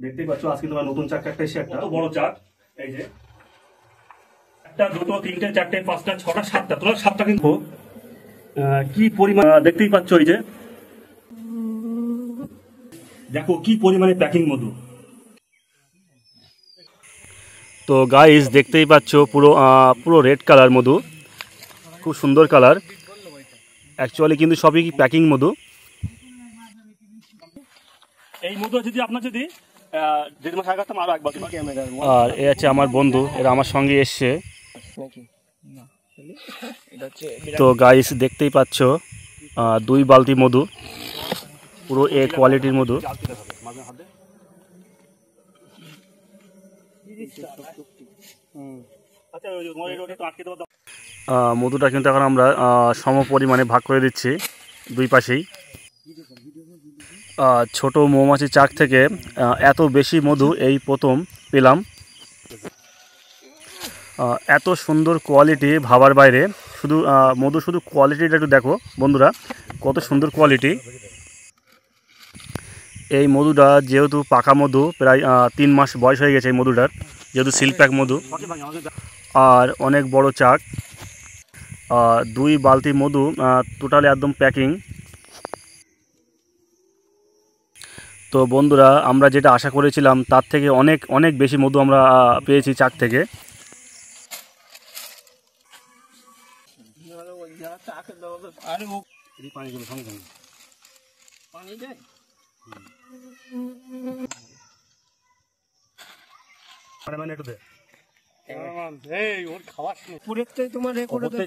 দেখতেই পাচ্ছ আজকে তোমার নতুন চাক একটা এসে একটা বড় চাক। এই যে একটা দুটো তিনটে চারটে পাঁচটা ছটা সাতটা, তোমরা সাতটা কিন্তু কি পরিমাণ দেখতেই পাচ্ছ। এই যে দেখো কি পরিমাণে প্যাকিং মধু। তো গাইস দেখতেই পাচ্ছ পুরো পুরো রেড কালার মধু, খুব সুন্দর কালার। অ্যাকচুয়ালি কিন্তু সবই প্যাকিং মধু। এই মধু যদি আপনার যদি আর এ আছে আমার বন্ধু, এরা আমার সঙ্গে এসছে। তো গাইস দেখতেই পাচ্ছ 2 বালতি মধু, পুরো এ কোয়ালিটির মধু। মধুটা কিন্তু এখন আমরা সম পরিমাণে ভাগ করে দিচ্ছি দুই পাশেই। ছোট মৌমাছি চাক থেকে এত বেশি মধু এই প্রথম পেলাম। এত সুন্দর কোয়ালিটি ভাবার বাইরে। শুধু মধু শুধু কোয়ালিটিটা একটু দেখো বন্ধুরা, কত সুন্দর কোয়ালিটি। এই মধুটা যেহেতু পাকা মধু, প্রায় 3 মাস বয়স হয়ে গেছে এই মধুটার, যেহেতু সিলপ্যাক মধু আর অনেক বড় চাক। 2 বালতি মধু টোটালি একদম প্যাকিং। তো বন্ধুরা আমরা যেটা আশা করেছিলাম তার থেকে অনেক অনেক বেশি মধু আমরা পেয়েছি চাক থেকে।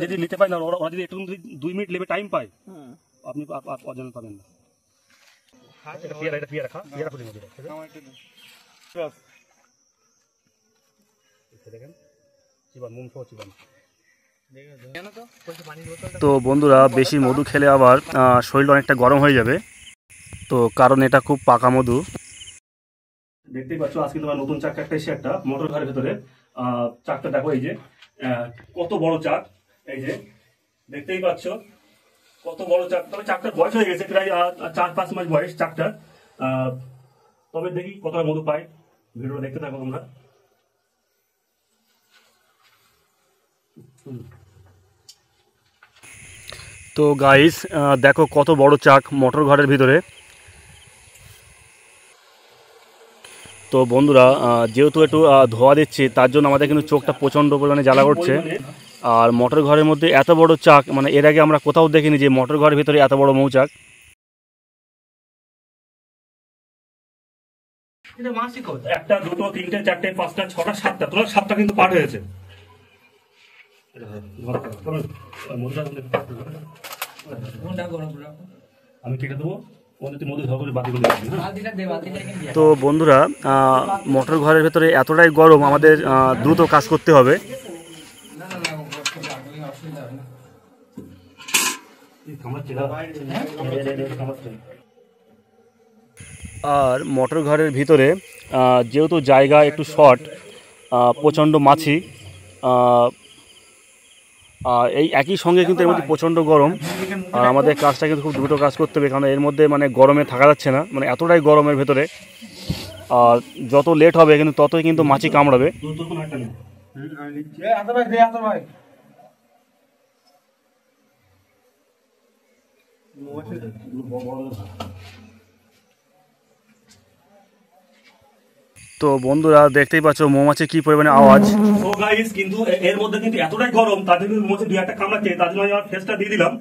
যদি নিতে পারেন না, ওরা যদি একটু 2 মিনিট লেবে টাইম পায়, আপনি অজানা পাবেন না। তো বন্ধুরা বেশি মধু খেলে আবার শরীরটা অনেকটা গরম হয়ে যাবে, তো কারণ এটা খুব পাকা মধু। দেখতেই পাচ্ছ আজকে তোমার নতুন চাক একটা এসে একটা মোটর ঘরের ভেতরে। চাকটা দেখো, এই যে কত বড় চাক। এই যে দেখতেই পাচ্ছ কত বড় চাক। তবে চাকটার বয়স হয়ে গেছে প্রায় 4-5 মাস বয়স চাকটার। তবে দেখি কতটা মধু পাই, ভিডিওটা দেখতে থাকো তোমরা। তো গাইস দেখো কত বড় চাক মোটর ঘরের ভিতরে। তো বন্ধুরা যেহেতু একটু ধোয়া দিচ্ছি তার জন্য আমাদের কিন্তু চোখটা প্রচণ্ড পরিমাণে জ্বালা করছে। আর মোটর ঘরের মধ্যে এত বড় চাক, মানে এর আগে আমরা কোথাও দেখিনি যে মোটর ঘরের ভিতরে এত বড় মৌচাক। একটা দুটো তিনটে চারটে পাঁচটা ছটা সাতটা, তোমরা সাতটা কিন্তু পাঠ হয়েছে। আমি কেটে দেবো। তো বন্ধুরা মোটর ঘরের ভেতরে এতটাই গরম, আমাদের দ্রুত কাজ করতে হবে। আর মোটর ঘরের ভিতরে যেহেতু জায়গা একটু শর্ট, প্রচণ্ড মাছি, এই একই সঙ্গে কিন্তু এর মধ্যে প্রচণ্ড গরম। আর আমাদের কাজটা কিন্তু খুব দ্রুত কাজ করতে হবে, কারণ এর মধ্যে মানে গরমে থাকা যাচ্ছে না, মানে এতটাই গরমের ভেতরে। আর যত লেট হবে কিন্তু ততই কিন্তু মাছি কামড়াবে। তো বন্ধুরা দেখতেই পাচ্ছ মৌমাছি কি পরিমাণে আওয়াজ। তো গাইস কিন্তু এর মধ্যে কিন্তু এতটাই গরম, তার জন্য মৌমাছি 2-1টা কামড়াচ্ছে, তার জন্য আমি আমার ফেসটা দিয়ে দিলাম।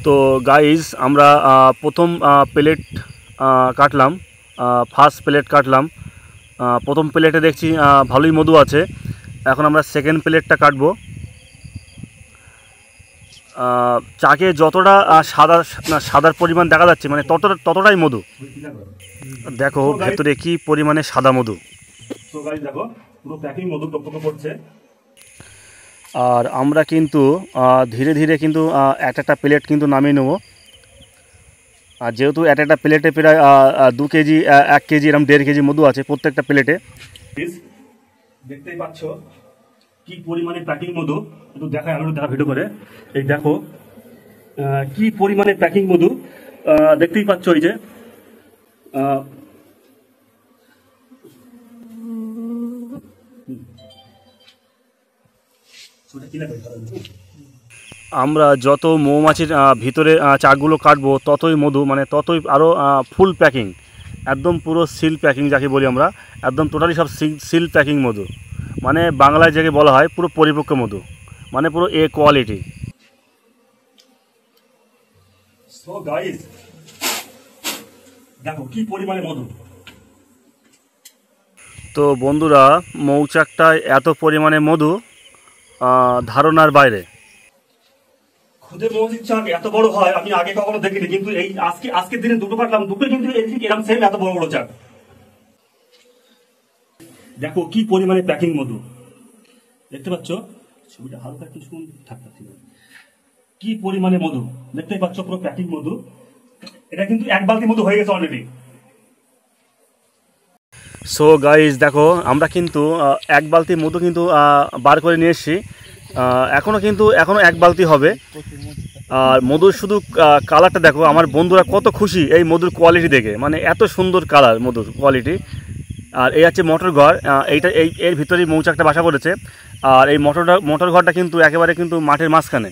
তো গাইস আমরা প্রথম প্লেট কাটলাম, ফার্স্ট প্লেট কাটলাম। প্রথম প্লেটে দেখছি ভালোই মধু আছে। এখন আমরা সেকেন্ড প্লেটটা কাটবো। চাকে যতটা সাদার পরিমাণ দেখা যাচ্ছে, মানে ততটাই মধু। দেখো ভেতরে কি পরিমাণে সাদা মধু। আর আমরা কিন্তু ধীরে ধীরে কিন্তু একটা প্লেট কিন্তু নামিয়ে নেব। আর যেহেতু একটা প্লেটে প্রায় 2 কেজি 1 কেজি এরকম 1.5 কেজি মধু আছে প্রত্যেকটা প্লেটে। দেখতেই পাচ্ছ কি পরিমাণে প্যাকিং মধু, একটু দেখায়, আমি দেখা ভিডিও করে। এই দেখো কি পরিমাণে প্যাকিং মধু, দেখতেই পাচ্ছ। এই যে আমরা যত মৌমাছির ভিতরে চাকগুলো কাটবো ততই মধু, মানে ততই আরও ফুল প্যাকিং, একদম পুরো সিল প্যাকিং যাকে বলি আমরা, একদম টোটালি সব সিল প্যাকিং মধু, মানে বাংলায় যাকে বলা হয় পুরো পরিপক্ক মধু, মানে পুরো এ কোয়ালিটি। সো গাইস দেখো কি পরিমাণে মধু। তো বন্ধুরা, মৌচাকটায় এত পরিমাণে মধু ধারণার বাইরে। খুদে মৌমাছির চাক এত বড় হয় আমি আগে কখনো দেখিনি, কিন্তু এই আজকের দিনে দুটো কাটলাম, দুটো কিন্তু এরকম সেম এত বড় বড় চাক। দেখো কি পরিমাণে প্যাকিং মধু, দেখতে পাচ্ছ, ছবিটা হালকা কিছু থাকতে, কি পরিমাণে মধু দেখতেই পাচ্ছ, পুরো প্যাকিং মধু। এটা কিন্তু এক বালতি মধু হয়ে গেছে অলরেডি। সো গাইজ দেখো, আমরা কিন্তু এক বালতি মধু কিন্তু বার করে নিয়ে এসেছি, এখনো এক বালতি হবে। আর মধুর শুধু কালারটা দেখো, আমার বন্ধুরা কত খুশি এই মধুর কোয়ালিটি দেখে, মানে এত সুন্দর কালার মধুর কোয়ালিটি। আর এই হচ্ছে মোটর ঘর, এর ভিতরেই মৌচাকটা বাসা করেছে। আর এই মোটর ঘরটা কিন্তু একেবারে কিন্তু মাঠের মাঝখানে।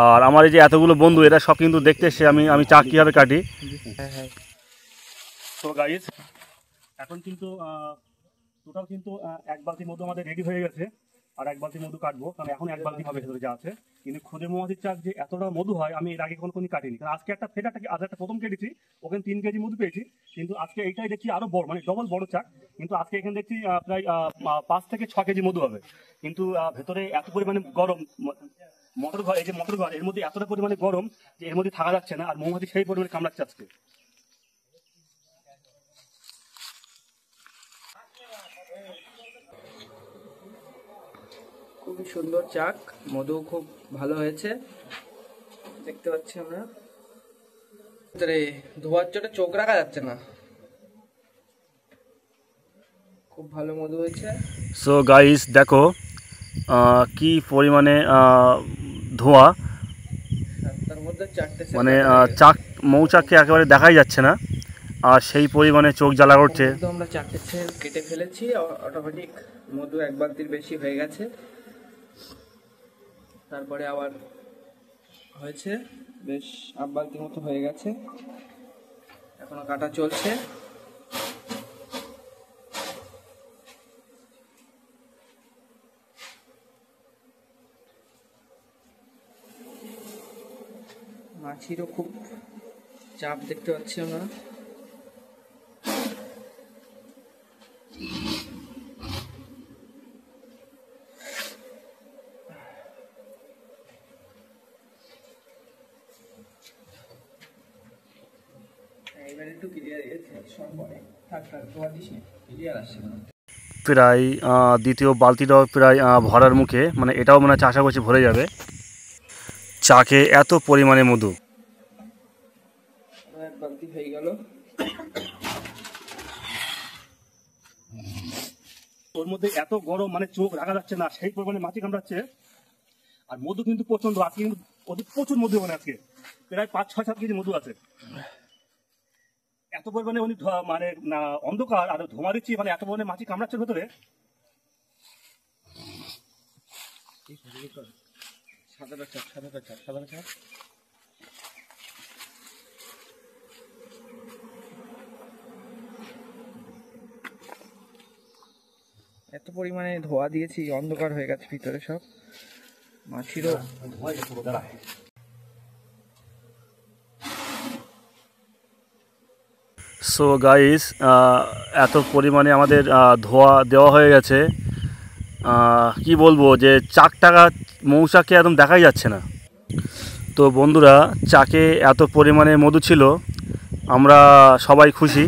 আর আমার এই যে এতগুলো বন্ধু, এরা সব কিন্তু দেখতে এসে আমি চাক কীভাবে কাটি। তো গাইজ এখন কিন্তু টোটাল কিন্তু এক বালতি মধু আমাদের রেডি হয়ে গেছে, আর এক বালতি মধু কাটবো, কারণ এখন এক বালতি হবে ভেতরে যা আছে। কিন্তু খুদে মৌমাছির চাক যে এতটা মধু হয় আমি এর আগে কোনো কাটিনি, কারণ আজকে একটা প্রথম কেটেছি, ওখানে 3 কেজি মধু পেয়েছি, কিন্তু আজকে এইটাই দেখছি আরো বড়, মানে ডবল বড় চাক। কিন্তু আজকে এখানে দেখছি প্রায় 5 থেকে 6 কেজি মধু হবে। কিন্তু ভেতরে এত পরিমাণে গরম, মোটর ঘর, এই যে মোটর ঘর, এর মধ্যে এতটা পরিমাণে গরম যে এর মধ্যে থাকা যাচ্ছে না, আর মৌমাছি সেই পরিমাণে কামড়াচ্ছে আজকে। খুবই সুন্দর চাক, মধু খুব ভালো হয়েছে দেখতে পাচ্ছি আমরা। ধোয়ার জন্য চোখ রাখা যাচ্ছে না, খুব ভালো মধু হয়েছে। সো গাইস দেখো কি পরিমাণে ধোঁয়া, তার মধ্যে 4টে মানে চাক, মৌচাককে একেবারে দেখাই যাচ্ছে না, আর সেই পরিমাণে চোখ জ্বালা করছে। আমরা 4টে সেল কেটে ফেলেছি, অটোমেটিক মধু এক বালতির বেশি হয়ে গেছে। তারপরে আবার হয়েছে বেশ 1 বালতির মতো হয়ে গেছে, এখনো কাটা চলছে। মাছিরও খুব চাপ দেখতে পাচ্ছি আমরা। প্রায় দ্বিতীয় বালতিটাও প্রায় ভরার মুখে, মানে এটাও মানে আশা করছি ভরে যাবে। চাকে এত পরিমাণে মধু, এক বালতি হয়ে গেল। ওর মধ্যে এত গরম, মানে চোখ রাখা যাচ্ছে না, সেই পরিমাণে মাছি কামড়াচ্ছে। আর মধু কিন্তু প্রচন্ড, আজকে কিন্তু ওদের প্রচুর মধু, মানে আজকে প্রায় 5-6-7 কেজি মধু আছে। এত পরিমাণে উনি মানে অন্ধকার আর ধোঁয়া দিচ্ছি, মানে এত পরিমাণে মাছি কামড়াচ্ছে ভেতরে। এত পরিমাণে ধোয়া দিয়েছি, অন্ধকার হয়ে গেছে ভিতরে সব, মাছিরও সো গাইস এত পরিমাণে আমাদের ধোয়া দেওয়া হয়ে গেছে, কি বলবো, যে চাকটাকা মৌচাকে একদম দেখাই যাচ্ছে না। তো বন্ধুরা, চাকে এত পরিমাণে মধু ছিল, আমরা সবাই খুশি।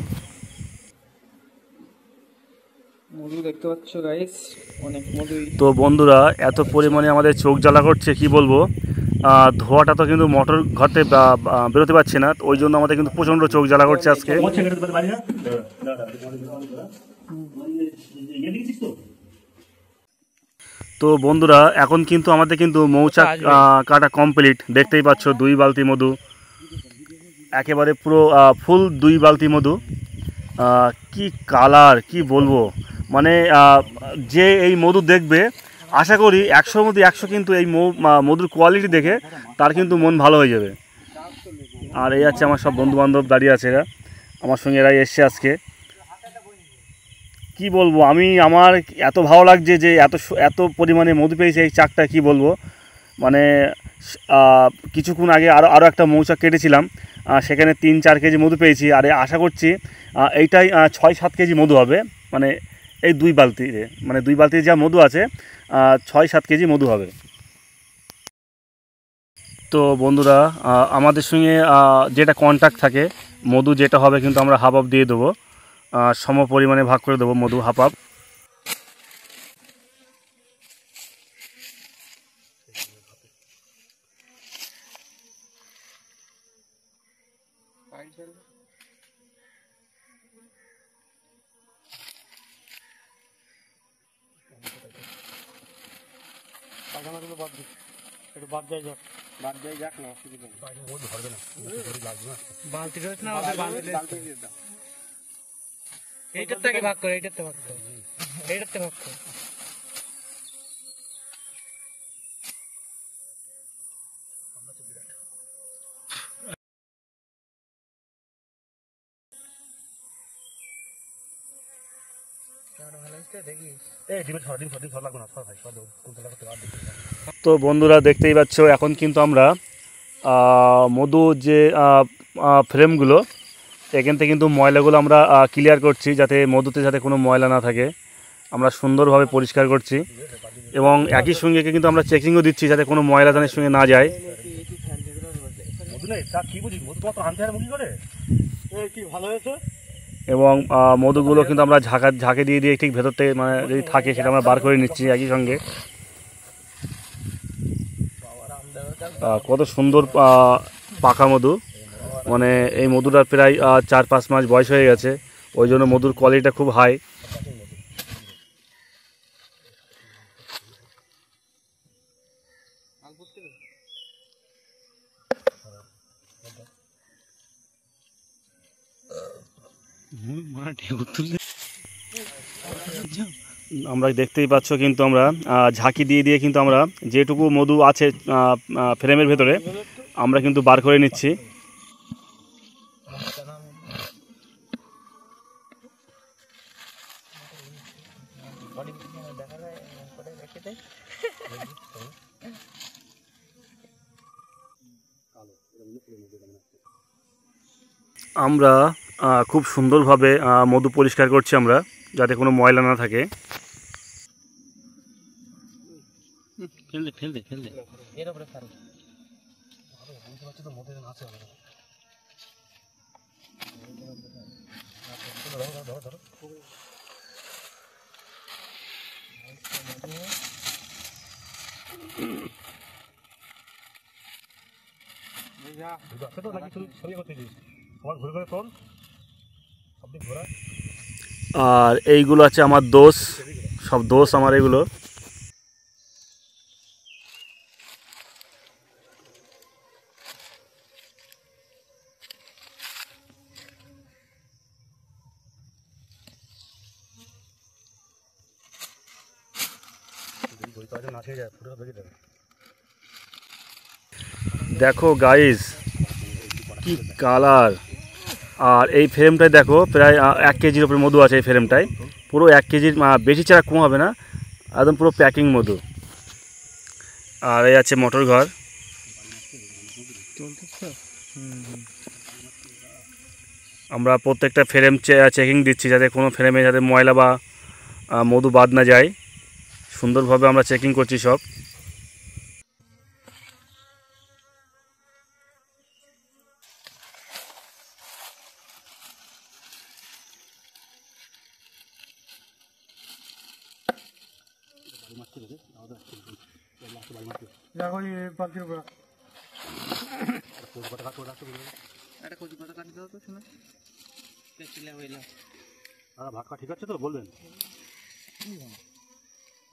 মধু দেখতে পাচ্ছ গাইস, অনেক মধু। তো বন্ধুরা, এত পরিমাণে আমাদের চোখ জ্বালা করছে, কি বলবো, ধোঁয়াটা তো কিন্তু মোটর ঘর থেকে বেরোতে পারছে না, ওই জন্য আমাদের কিন্তু প্রচণ্ড চোখ জ্বালা করছে আজকে। তো বন্ধুরা এখন কিন্তু আমাদের কিন্তু মৌচাক কাটা কমপ্লিট, দেখতেই পাচ্ছ 2 বালতি মধু, একেবারে পুরো ফুল 2 বালতি মধু। কি কালার, কি বলবো, মানে যে এই মধু দেখবে আশা করি 100-র মধ্যে 100 কিন্তু এই মধুর কোয়ালিটি দেখে তার কিন্তু মন ভালো হয়ে যাবে। আর এই আছে আমার সব বন্ধু বান্ধব দাঁড়িয়ে আছে, এরা আমার সঙ্গে এরাই এসছে আজকে। কি বলবো আমি, আমার এত ভালো লাগছে যে এত পরিমাণে মধু পেয়েছে এই চাকটা, কি বলবো। মানে কিছুক্ষণ আগে আরও একটা মৌচাক কেটেছিলাম, সেখানে 3-4 কেজি মধু পেয়েছি। আর আশা করছি এইটাই 6-7 কেজি মধু হবে, মানে এই 2 বালতিতে, মানে 2 বালতিতে যা মধু আছে 6-7 কেজি মধু হবে। তো বন্ধুরা আমাদের সঙ্গে যেটা কন্ট্যাক্ট থাকে, মধু যেটা হবে কিন্তু আমরা হাফ হাফ দিয়ে দেবো, সম পরিমাণে ভাগ করে দেবো মধু হাফ হাফ। এইটার থেকে ভাগ করে, এইটার থেকে ভাগ করে, এইটার থেকে ভাগ করে। তো বন্ধুরা দেখতেই পাচ্ছ এখন কিন্তু আমরা মধু যে ফ্রেমগুলো, এখান থেকে কিন্তু ময়লাগুলো আমরা ক্লিয়ার করছি, যাতে মধুতে যাতে কোনো ময়লা না থাকে, আমরা সুন্দরভাবে পরিষ্কার করছি। এবং একই সঙ্গে কিন্তু আমরা চেকিংও দিচ্ছি যাতে কোনো ময়লা দানের সঙ্গে না যায়। এবং মধুগুলো কিন্তু আমরা ঝাঁকে দিয়ে ঠিক ভেতর থেকে, মানে যদি থাকে সেটা আমরা বার করে নিচ্ছি একই সঙ্গে। কত সুন্দর পাকা মধু, মানে এই মধুটার প্রায় 4-5 মাস বয়স হয়ে গেছে, ওই জন্য মধুর কোয়ালিটিটা খুব হাই। আমরা দেখতেই পাচ্ছ কিন্তু আমরা ঝাঁকি দিয়ে কিন্তু আমরা যেটুকু মধু আছে ফ্রেমের ভেতরে আমরা কিন্তু বার করে নিচ্ছি। আমরা খুব সুন্দরভাবে মধু পরিষ্কার করছি আমরা, যাতে কোনো ময়লা না থাকে। আর এইগুলো আছে আমার দোষ, সব দোষ আমার এগুলো। দেখো গাইস কি কালার। আর এই ফ্রেমটায় দেখো প্রায় 1 কেজির ওপরে মধু আছে এই ফ্রেমটায়, পুরো 1 কেজির বেশি ছাড়া কম হবে না, একদম পুরো প্যাকিং মধু। আর এই আছে মোটর ঘর। আমরা প্রত্যেকটা ফ্রেম চেকিং দিচ্ছি যাতে কোনো ফ্রেমে যাতে ময়লা বা মধু বাদ না যায়, সুন্দরভাবে আমরা চেকিং করছি সব। ভাগ ঠিক আছে তো বলবেন।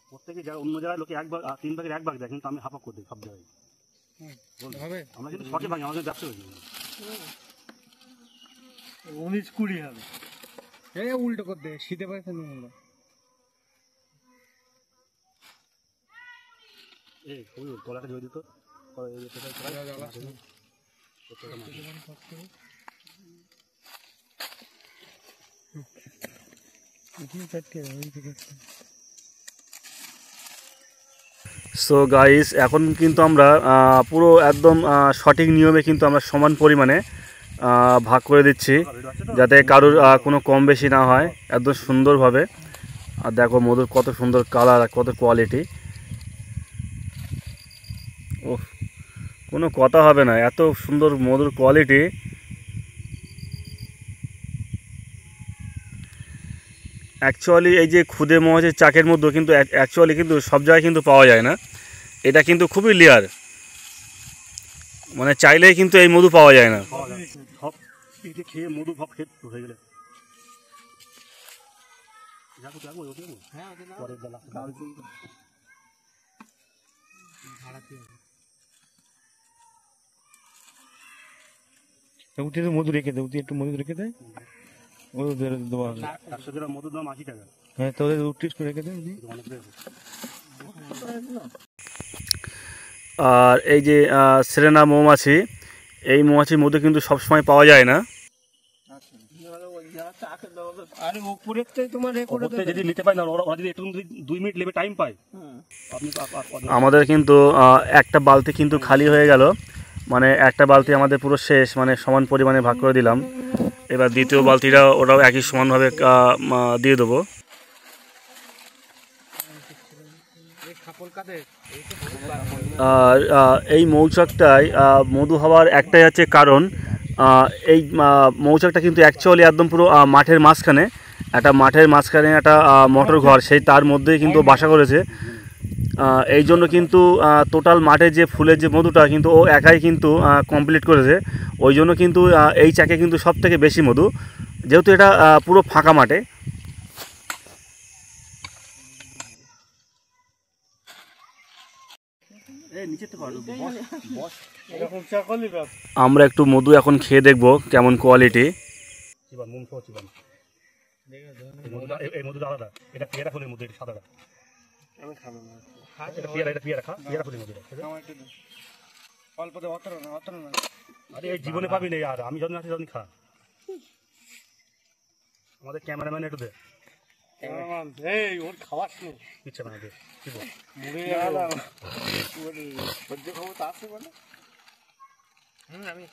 প্রত্যেকে অন্য জায়গায় লোকে 3 ভাগের 1 ভাগ দেয়, কিন্তু আমি হাফ করে দিই সব জায়গায়। আমরা কিন্তু শখে ভাঙি, আমাদের ব্যবসা হয়েছে 19-20 হবে। উল্টো করতে শীতে পাইছে না। তলাটা জয় দিত সো গাইস, এখন কিন্তু আমরা পুরো একদম সঠিক নিয়মে কিন্তু আমরা সমান পরিমাণে ভাগ করে দিচ্ছি, যাতে কারোর কোনো কম বেশি না হয়, একদম সুন্দরভাবে। আর দেখো মধুর কত সুন্দর কালার আর কত কোয়ালিটি, ও কোনো কথা হবে না, এত সুন্দর মধুর কোয়ালিটি। অ্যাকচুয়ালি এই যে খুদে মৌমাছির চাকের মধ্যে কিন্তু অ্যাকচুয়ালি কিন্তু সব জায়গায় কিন্তু পাওয়া যায় না, এটা কিন্তু খুবই লেয়ার, মানে চাইলেই কিন্তু এই মধু পাওয়া যায় না। সব খেয়ে মধু ভাব খেয়ে হয়ে গেলে মধু রেখে দেয়, একটু মধু রেখে দেয়, 100 গ্রাম মধুর দাম 80 টাকা। হ্যাঁ, তোদের টেস্ট করে রেখে দেয়। আর এই যে সেরেনা মৌমাছি, এই মৌমাছির মধু কিন্তু সবসময় পাওয়া যায় না। যদি নিতে পাই না, ওরা যদি একটু 2 মিনিট লেবে টাইম পায়, আমাদের কিন্তু একটা বালতি কিন্তু খালি হয়ে গেল, মানে একটা বালতি আমাদের পুরো শেষ, মানে সমান পরিমাণে ভাগ করে দিলাম। এবার দ্বিতীয় বালতিটা ওটাও একই সমানভাবে দিয়ে দেবো। আর এই মৌচাকটায় মধু হওয়ার একটাই আছে কারণ, এই মৌচাকটা কিন্তু অ্যাকচুয়ালি একদম পুরো মাঠের মাঝখানে, একটা মোটর ঘর, সেই তার মধ্যেই কিন্তু বাসা করেছে। এই জন্য কিন্তু টোটাল মাঠে যে ফুলের যে মধুটা কিন্তু ও একাই কিন্তু কমপ্লিট করেছে, ওই জন্য কিন্তু এই চাকে কিন্তু সব থেকে বেশি মধু, যেহেতু এটা পুরো ফাঁকা মাঠে। আমরা একটু মধু এখন খেয়ে দেখবো কেমন কোয়ালিটি। এই মধুটা আলাদা, এটা পেয়ারা ফুলের মধু, এটা সাদাটা। আমি খাবো না, এটা পেয়ারা খা, পেয়ারা ফুলের মধু। অল্পতে অতটা না। আরে এই জীবনে পাবি না আর, আমি যখন আছি তখন খা। আমাদের ক্যামেরাম্যান একটু দে। ওর খাওয়াস না ইচ্ছা না দে, কি বল সহ্য ক্ষমতা আছে বলে আমি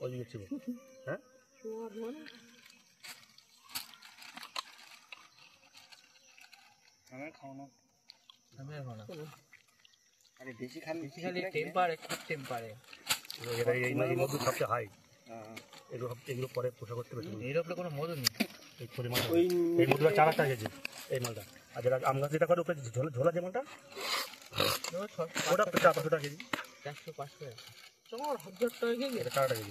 ওই দিচ্ছি। হ্যাঁ, বেশি খালি টেম্পারে এই মধু সবচেয়ে হাই। এগুলো পরে পোষা করতে পারছি, এর উপরে কোনো মধু নেই। এই মধুটা 4 টাকা কেজি এই মালটা। আর যেটা আম গাছ যেটা করে উপরে ঝোলা যে মালটা, ওটা 500 টাকা কেজি, 400-500 তোমার 1000 টাকা কেজি, এটা 4 টাকা কেজি।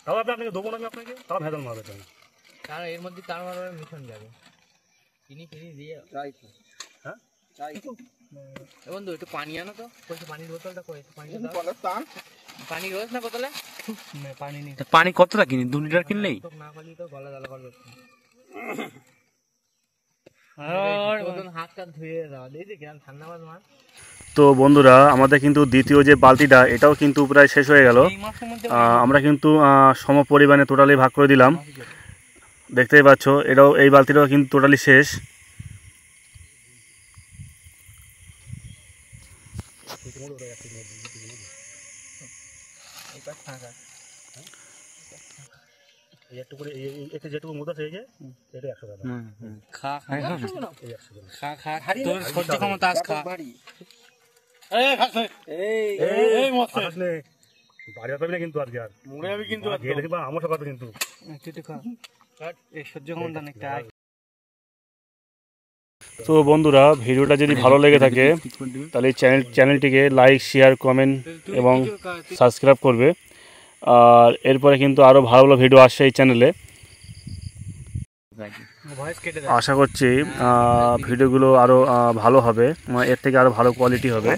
তাও আপনাকে দেবো না, আমি আপনাকে তাও ভেজাল মারবে, কারণ এর মধ্যে তার মানে মিশন যাবে, চিনি দিয়ে। হ্যাঁ, বন্ধু একটু পানি আনো তো, পানির বোতলটা করে পানি রোজ না বোতলে পানি নেই। পানি কতটা কিনি? 2 লিটার কিনলেই না পানি তো গলা জ্বালা করবে। হাতটা ধুয়ে দাও, দেখি কেমন ঠান্ডা মাছ। তো বন্ধুরা, আমাদের কিন্তু দ্বিতীয় যে বালতিটা, এটাও কিন্তু প্রায় শেষ হয়ে গেল। আমরা কিন্তু সম পরিমাণে টোটালি ভাগ করে দিলাম, দেখতেই পাচ্ছ। এই বালতিটাও কিন্তু টোটালি শেষ। যেটুকু মধু আছে, এটা 100 টাকা। কিন্তু আজকে আর কিন্তু আমার সকাল কিন্তু তো বন্ধুরা, ভিডিওটা যদি ভালো লেগে থাকে তাহলে চ্যানেলটিকে লাইক, শেয়ার, কমেন্ট এবং সাবস্ক্রাইব করবে। আর এরপরে কিন্তু আরও ভালো ভালো ভিডিও আসছে এই চ্যানেলে। আশা করছি ভিডিওগুলো আরও ভালো হবে, এর থেকে আরও ভালো কোয়ালিটি হবে।